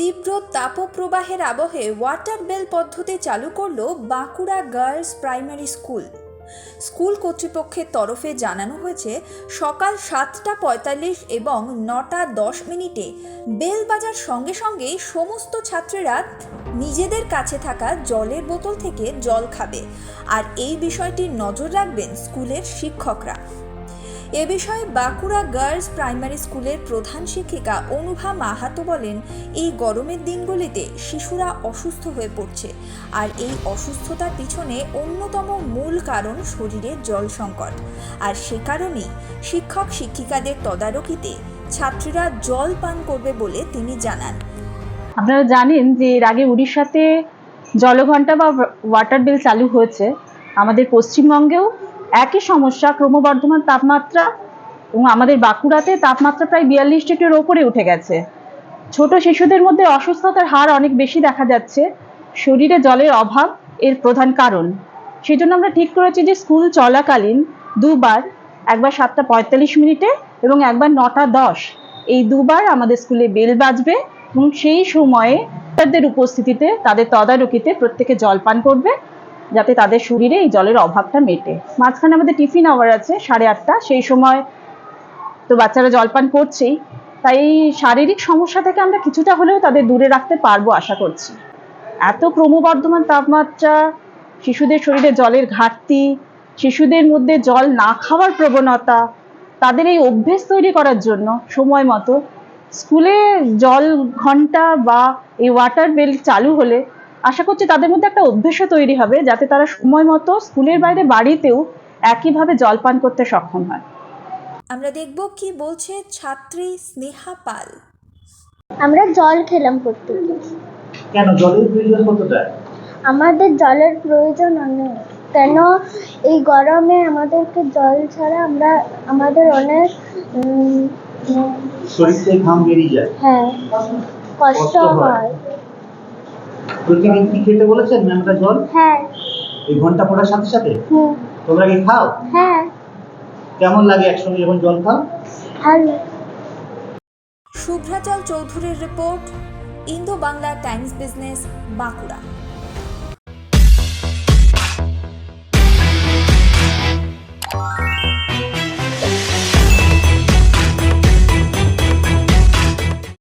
তীব্র তাপপ্রবাহের আবহে water bell পদ্ধতি চালু করল Bankura girls primary school. School কর্তৃপক্ষের তরফে জানানো হয়েছে, সকাল 7:45 এবং 9:10 বেল বাজার সঙ্গে সঙ্গেই সমস্ত ছাত্রীরা নিজেদের কাছে থাকা জলের বোতল থেকে জল খাবে, আর এই বিষয়টির নজর রাখবেন স্কুলের শিক্ষকরা। এ বিষয়ে বাঁকুড়া গার্লস প্রাইমারি স্কুলের প্রধান শিক্ষিকা অনুভা মাহাতো বলেন, এই গরমের দিনগুলিতে শিশুরা অসুস্থ হয়ে পড়ছে, আর এই অসুস্থতার পিছনে অন্যতম মূল কারণ শরীরে জল সংকট। আর সে কারণেই শিক্ষক শিক্ষিকাদের তদারকিতে ছাত্রীরা জল পান করবে বলে তিনি জানান। আপনারা জানেন যে এর আগে উড়িষ্যাতে জলঘণ্টা বা ওয়াটার বেল চালু হয়েছে। আমাদের পশ্চিমবঙ্গেও একই সমস্যা, ক্রমবর্ধমান তাপমাত্রা, এবং আমাদের বাঁকুড়াতে তাপমাত্রা প্রায় 42 ডিগ্রির ওপরে উঠে গেছে। ছোট শিশুদের মধ্যে অসুস্থতার হার অনেক বেশি দেখা যাচ্ছে। শরীরে জলের অভাব এর প্রধান কারণ। সেই জন্য আমরা ঠিক করেছি যে স্কুল চলাকালীন দুবার, একবার 7:45 এবং একবার 9:10, এই দুবার আমাদের স্কুলে বেল বাজবে এবং সেই সময়ে তাদের উপস্থিতিতে, তাদের তদারকিতে প্রত্যেকে জল পান করবে, যাতে তাদের শরীরে এই জলের অভাবটা মেটে। মাঝখানে আমাদের টিফিন আওয়ার আছে 8:30, সেই সময় তো বাচ্চারা জলপান করছেই, তাই এই শারীরিক সমস্যা থেকে আমরা কিছুটা হলেও তাদের দূরে রাখতে পারবো আশা করছি। এত ক্রমবর্ধমান তাপমাত্রা, শিশুদের শরীরে জলের ঘাটতি, শিশুদের মধ্যে জল না খাওয়ার প্রবণতা, তাদের এই অভ্যেস তৈরি করার জন্য সময় মতো স্কুলে জল ঘন্টা বা এই ওয়াটার বেল চালু হলে আশা করছি তাদের মধ্যে একটা অভ্যেসও তৈরি হবে, যাতে তারা সময় মতো স্কুলের বাইরে বাড়িতেও একইভাবে জল পান করতে সক্ষম হয়। আমরা দেখব কি বলছে ছাত্রী স্নেহা পাল। আমরা জল খেলাম প্রত্যেকে। কেন জলের প্রয়োজন কতটা? আমাদের জলের প্রয়োজন অনেক। কেন এই গরমে আমাদেরকে জল ছাড়া আমাদের অনেক শরীর থেকে ঘাম বেরিয়ে যায়। হ্যাঁ, কষ্ট হয়। প্রতিদিন কি খেতে বলেছেন ম্যামটা জল? হ্যাঁ। এই ঘন্টা পড়ার সাথে সাথে তোমরা কি খাও? হ্যাঁ। কেমন লাগে একসঙ্গে যখন জল খাও? ভালো। শুভ্রাচল চৌধুরীর report, Indo Bangla Times business, Bankura.